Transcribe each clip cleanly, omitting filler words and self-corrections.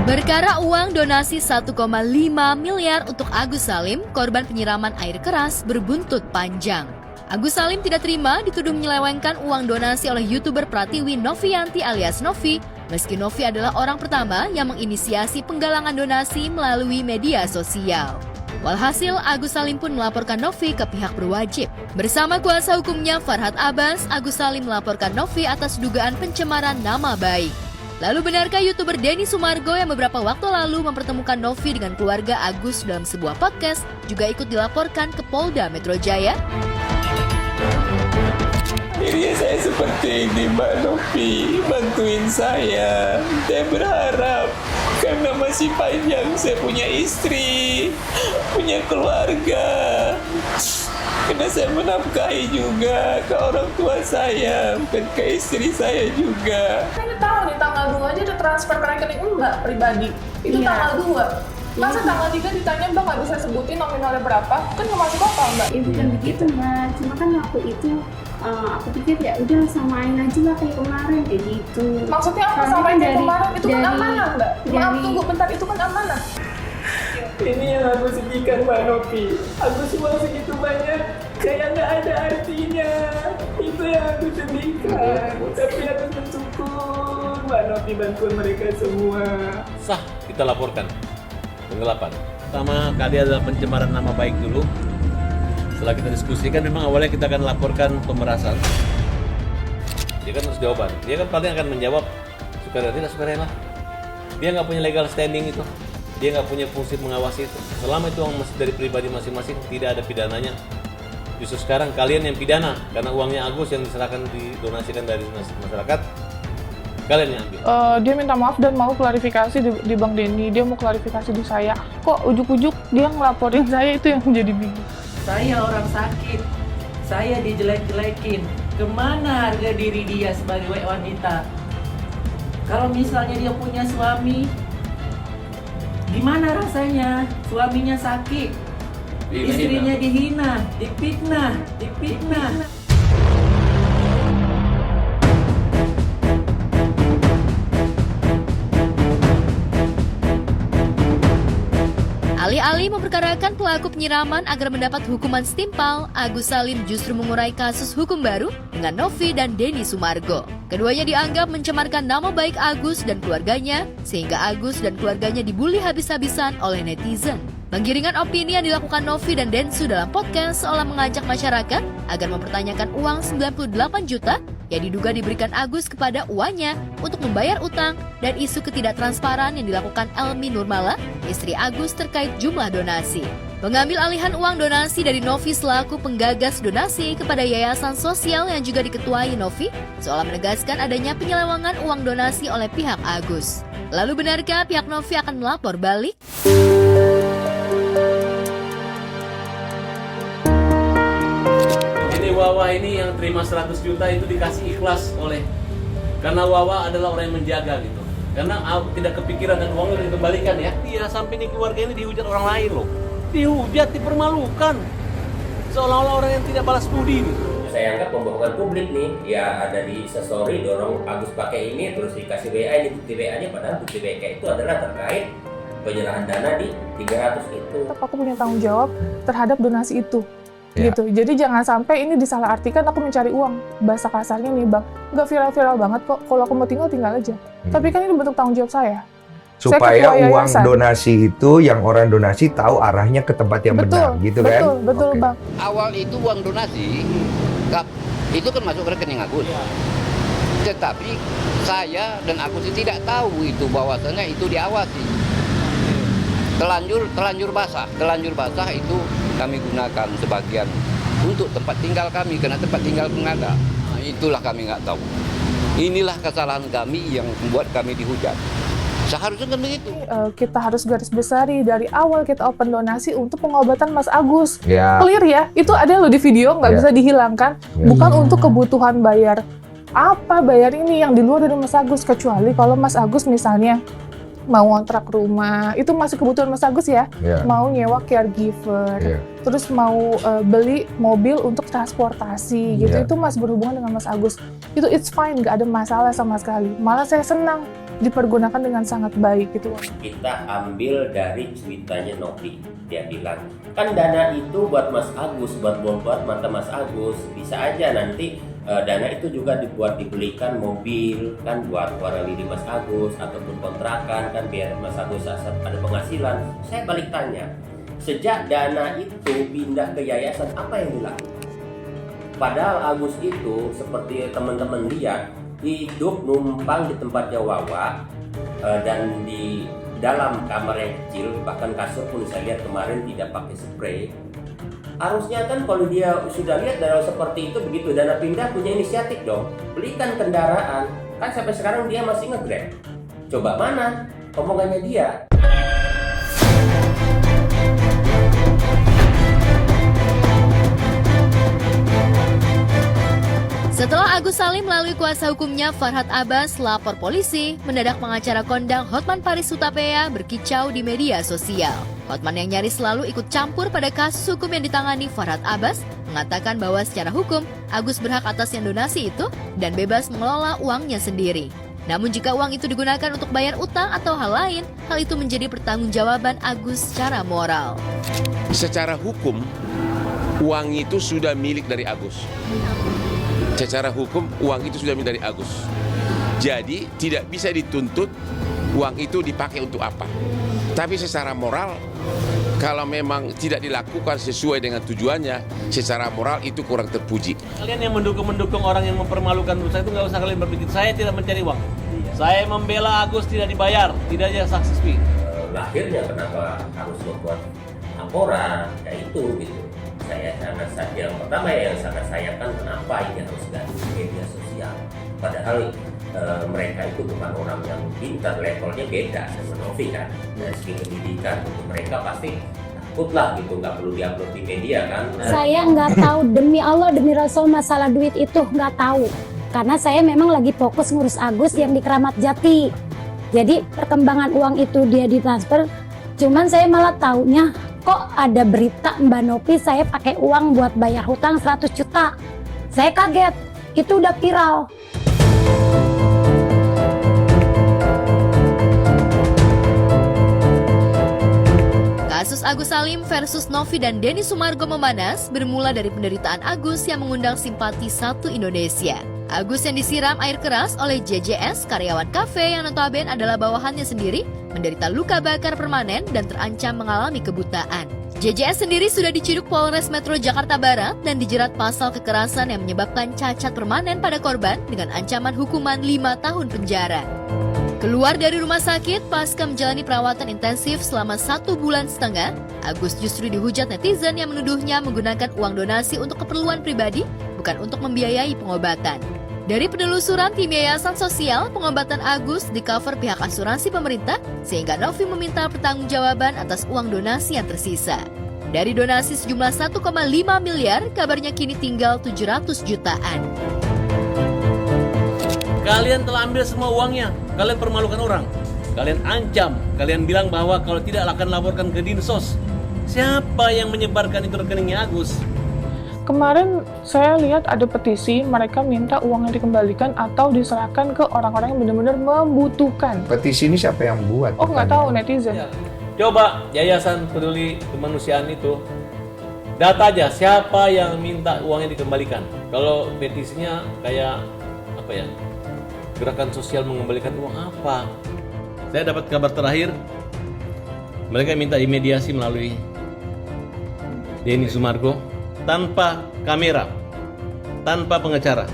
Berkara uang donasi 1,5 miliar untuk Agus Salim, korban penyiraman air keras berbuntut panjang. Agus Salim tidak terima dituduh menyelewengkan uang donasi oleh YouTuber Pratiwi Novianti alias Novi, meski Novi adalah orang pertama yang menginisiasi penggalangan donasi melalui media sosial. Walhasil, Agus Salim pun melaporkan Novi ke pihak berwajib. Bersama kuasa hukumnya Farhad Abbas, Agus Salim melaporkan Novi atas dugaan pencemaran nama baik. Lalu benarkah YouTuber Denny Sumargo yang beberapa waktu lalu mempertemukan Novi dengan keluarga Agus dalam sebuah podcast juga ikut dilaporkan ke Polda Metro Jaya? Akhirnya saya seperti ini, Mbak Novi, bantuin saya. Saya berharap karena masih panjang, saya punya istri, punya keluarga. Karena saya menafkahi juga ke orang tua saya, bukan ke istri saya juga. Saya tahu nih tanggal 2 aja udah transfer ke rekening Mbak pribadi. Itu tanggal 2. Masa tanggal 3 ditanya Mbak nggak bisa sebutin nominalnya berapa? Kan nggak masuk akal Mbak. Ya bukan begitu Mbak, cuma kan waktu itu aku pikir ya udah samain aja lah kayak kemarin kayak gitu. Maksudnya apa samain kayak kemarin? Itu kan amanah Mbak. Maaf tunggu bentar, itu kan amanah. Ini yang aku sedihkan, Mbak Novi. Aku semua segitu banyak, kayak nggak ada artinya. Itu yang aku sedihkan. Tapi aku bersyukur, Mbak Novi bantuan mereka semua. Sah, kita laporkan penggelapan. Pertama kali adalah pencemaran nama baik dulu. Setelah kita diskusikan, memang awalnya kita akan laporkan pemerasan. Dia kan harus jawaban. Dia kan paling akan menjawab sukarela tidak sukarela. Dia nggak punya legal standing itu. Dia nggak punya fungsi mengawasi itu. Selama itu uang dari pribadi masing-masing, tidak ada pidananya. Justru sekarang kalian yang pidana, karena uangnya Agus yang diserahkan didonasikan dari masyarakat, kalian yang ambil. Dia minta maaf dan mau klarifikasi di Bang Denny. Dia mau klarifikasi di saya. Kok ujuk-ujuk dia ngelaporin saya, itu yang menjadi bingung. Saya orang sakit, saya dijelek-jelekin. Kemana harga diri dia sebagai wanita? Kalau misalnya dia punya suami, gimana rasanya? Suaminya sakit, istrinya dihina, dipitnah. Alih-alih memperkarakan pelaku penyiraman agar mendapat hukuman setimpal, Agus Salim justru mengurai kasus hukum baru dengan Novi dan Denny Sumargo. Keduanya dianggap mencemarkan nama baik Agus dan keluarganya, sehingga Agus dan keluarganya dibully habis-habisan oleh netizen. Penggiringan opini yang dilakukan Novi dan Densu dalam podcast seolah mengajak masyarakat agar mempertanyakan uang 98 juta yang diduga diberikan Agus kepada uanya untuk membayar utang dan isu ketidaktransparan yang dilakukan Elmi Nurmala, istri Agus terkait jumlah donasi. Pengambil alihan uang donasi dari Novi selaku penggagas donasi kepada yayasan sosial yang juga diketuai Novi, seolah menegaskan adanya penyelewengan uang donasi oleh pihak Agus. Lalu benarkah pihak Novi akan melapor balik? Wawa ini yang terima 100 juta itu dikasih ikhlas karena Wawa adalah orang yang menjaga gitu. Karena tidak kepikiran dan uangnya dikembalikan ya. Dia sampai nih keluarga ini dihujat orang lain loh. Dihujat, dipermalukan. Seolah-olah orang yang tidak balas budi gitu. Saya anggap pembohongan publik nih, ya ada di story dorong Agus pakai ini terus dikasih WA, ini bukti WA-nya, padahal bukti WA itu adalah terkait penyerahan dana di 300 itu. Aku punya tanggung jawab terhadap donasi itu. Gitu. Jadi jangan sampai ini disalahartikan aku mencari uang. Bahasa kasarnya nih Bang, nggak viral-viral banget kok. Kalau aku mau tinggal aja. Tapi kan ini bentuk tanggung jawab saya. Supaya uang donasi itu yang orang donasi tahu arahnya ke tempat yang benar, gitu kan? Betul Bang. Awal itu uang donasi, itu kan masuk ke rekening Agus. Tetapi saya dan Agus tidak tahu itu bahwasannya itu diawasi. Telanjur basah itu kami gunakan sebagian untuk tempat tinggal kami, karena tempat tinggal pengada. Nah, itulah kami nggak tahu. Inilah kesalahan kami yang membuat kami dihujat. Seharusnya kan begitu. Kita harus garis besari dari awal kita open donasi untuk pengobatan Mas Agus. Clear ya, itu ada loh di video, nggak bisa dihilangkan. Bukan untuk kebutuhan bayar ini yang di luar dari Mas Agus, kecuali kalau Mas Agus misalnya mau ngontrak rumah, itu masih kebutuhan Mas Agus ya. Mau nyewa caregiver, terus mau beli mobil untuk transportasi gitu, itu masih berhubungan dengan Mas Agus. Itu it's fine, nggak ada masalah sama sekali. Malah saya senang dipergunakan dengan sangat baik gitu. Kita ambil dari ceritanya Novi. Dia bilang, kan dana itu buat Mas Agus, buat mata Mas Agus. Bisa aja nanti dana itu juga dibelikan mobil kan buat waralili Mas Agus ataupun kontrakan kan biar Mas Agus ada penghasilan. Saya balik tanya, sejak dana itu pindah ke yayasan, apa yang dilakukan? Padahal Agus itu seperti teman-teman lihat hidup numpang di tempatnya Wawa dan di dalam kamar yang kecil, bahkan kasur pun saya lihat kemarin tidak pakai spray. Harusnya kan kalau dia sudah lihat dana seperti itu, begitu dana pindah punya inisiatif dong, belikan kendaraan. Kan sampai sekarang dia masih nge-Grab. Coba mana omongannya dia? Setelah Agus Salim melalui kuasa hukumnya Farhad Abbas lapor polisi, mendadak pengacara kondang Hotman Paris Hutapea berkicau di media sosial. Hotman yang nyaris selalu ikut campur pada kasus hukum yang ditangani Farhad Abbas mengatakan bahwa secara hukum Agus berhak atas yang donasi itu dan bebas mengelola uangnya sendiri. Namun jika uang itu digunakan untuk bayar utang atau hal lain, hal itu menjadi pertanggungjawaban Agus secara moral. Secara hukum, uang itu sudah milik dari Agus. Secara hukum, uang itu sudah milik dari Agus. Jadi, tidak bisa dituntut uang itu dipakai untuk apa. Tapi secara moral, kalau memang tidak dilakukan sesuai dengan tujuannya, secara moral itu kurang terpuji. Kalian yang mendukung orang yang mempermalukan saya itu nggak usah kalian berpikir. Saya tidak mencari uang. Saya membela Agus tidak dibayar, tidak ada saksi fee. Akhirnya kenapa harus membuat laporan kayak itu gitu. Saya sangat yang pertama yang sangat sayangkan kenapa ini harus dari media sosial. Padahal mereka itu bukan orang yang pintar, levelnya beda sama Novi kan. Dari segi pendidikan untuk mereka pasti takut lah gitu, nggak perlu diupload di media kan. Saya nggak tahu, demi Allah demi Rasul masalah duit itu nggak tahu. Karena saya memang lagi fokus ngurus Agus yang di Keramat Jati. Jadi perkembangan uang itu dia ditransfer, cuman saya malah taunya kok ada berita Mbak Novi saya pakai uang buat bayar hutang 100 juta. Saya kaget, itu udah viral. Kasus Agus Salim versus Novi dan Denny Sumargo memanas bermula dari penderitaan Agus yang mengundang simpati satu Indonesia. Agus yang disiram air keras oleh JJS, karyawan kafe yang notabene adalah bawahannya sendiri, menderita luka bakar permanen dan terancam mengalami kebutaan. JJS sendiri sudah diciduk Polres Metro Jakarta Barat dan dijerat pasal kekerasan yang menyebabkan cacat permanen pada korban dengan ancaman hukuman 5 tahun penjara. Keluar dari rumah sakit pasca menjalani perawatan intensif selama 1,5 bulan, Agus justru dihujat netizen yang menuduhnya menggunakan uang donasi untuk keperluan pribadi, bukan untuk membiayai pengobatan. Dari penelusuran tim Yayasan Sosial, pengobatan Agus di-cover pihak asuransi pemerintah, sehingga Novi meminta pertanggungjawaban atas uang donasi yang tersisa. Dari donasi sejumlah 1,5 miliar, kabarnya kini tinggal 700 jutaan. Kalian telah ambil semua uangnya, kalian permalukan orang, kalian ancam, kalian bilang bahwa kalau tidak akan laporkan ke Dinsos. Siapa yang menyebarkan itu rekeningnya Agus? Kemarin saya lihat ada petisi, mereka minta uangnya dikembalikan atau diserahkan ke orang-orang yang benar-benar membutuhkan. Petisi ini siapa yang buat? Oh, nggak tahu, netizen. Ya. Coba Yayasan Peduli Kemanusiaan itu data aja siapa yang minta uangnya dikembalikan. Kalau petisinya kayak apa ya? Gerakan sosial mengembalikan uang apa? Saya dapat kabar terakhir, mereka minta dimediasi melalui Denny Sumargo. Tanpa kamera, tanpa pengacara.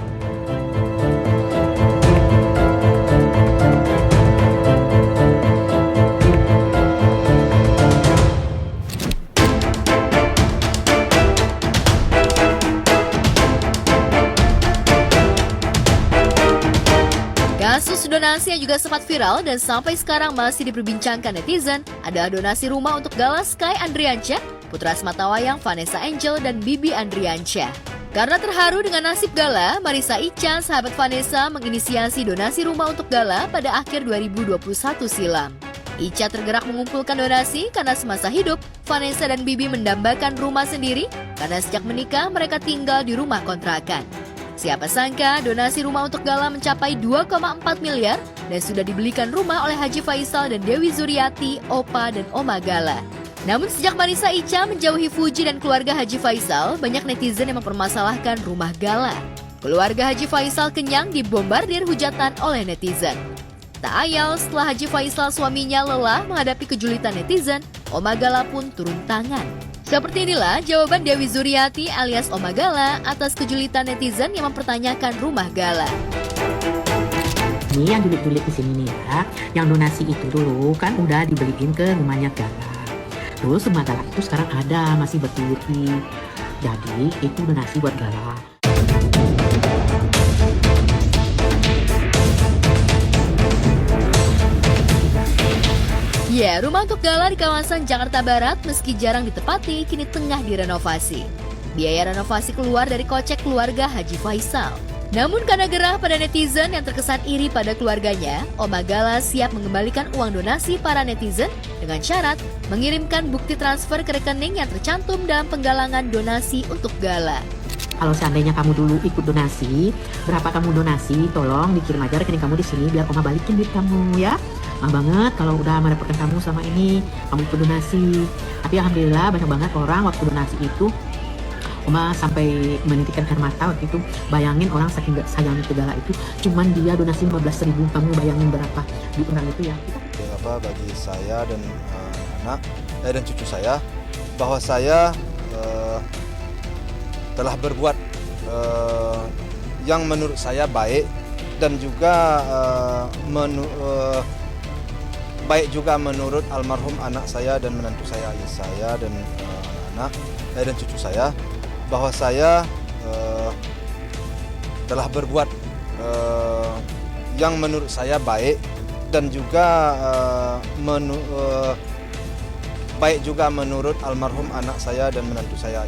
Kasus donasi yang juga sempat viral dan sampai sekarang masih diperbincangkan netizen adalah donasi rumah untuk Gala Sky Andriansyah, putra sematawayang Vanessa Angel dan Bibi Andriansyah. Karena terharu dengan nasib Gala, Marissa Ica, sahabat Vanessa, menginisiasi donasi rumah untuk Gala pada akhir 2021 silam. Ica tergerak mengumpulkan donasi karena semasa hidup, Vanessa dan Bibi mendambakan rumah sendiri karena sejak menikah mereka tinggal di rumah kontrakan. Siapa sangka donasi rumah untuk Gala mencapai 2,4 miliar dan sudah dibelikan rumah oleh Haji Faisal dan Dewi Zuriati, Opa dan Oma Gala. Namun sejak Marissa Ica menjauhi Fuji dan keluarga Haji Faisal, banyak netizen yang mempermasalahkan rumah Gala. Keluarga Haji Faisal kenyang dibombardir hujatan oleh netizen. Tak ayal setelah Haji Faisal suaminya lelah menghadapi kejulitan netizen, Oma Gala pun turun tangan. Seperti inilah jawaban Dewi Zuriati alias Oma Gala atas kejulitan netizen yang mempertanyakan rumah Gala. Ini yang julid-julid di sini nih ya, yang donasi itu dulu kan udah dibeliin ke rumahnya Gala. Terus rumah Gala itu sekarang ada, masih berdiri. Jadi itu donasi buat Gala. Ya, rumah untuk Gala di kawasan Jakarta Barat meski jarang ditepati, kini tengah direnovasi. Biaya renovasi keluar dari kocek keluarga Haji Faisal. Namun karena gerah pada netizen yang terkesan iri pada keluarganya, Oma Gala siap mengembalikan uang donasi para netizen dengan syarat mengirimkan bukti transfer ke rekening yang tercantum dalam penggalangan donasi untuk Gala. Kalau seandainya kamu dulu ikut donasi, berapa kamu donasi, tolong dikirim aja rekening kamu di sini biar Oma balikin duit kamu ya. Maaf banget kalau udah merepotkan kamu sama ini, kamu ikut donasi. Tapi alhamdulillah banyak banget orang waktu donasi itu, Oma sampai menitikkan air mata waktu itu. Bayangin orang saking gak sayangnya ke Gala itu, cuman dia donasi 15.000, kamu bayangin berapa di orang itu ya. Bagi saya dan anak dan cucu saya, bahwa saya telah berbuat yang menurut saya baik dan juga baik juga menurut almarhum anak saya dan menantu saya, ayah saya dan anak-anak dan cucu saya, bahwa saya telah berbuat yang menurut saya baik dan juga baik juga menurut almarhum anak saya dan menantu saya.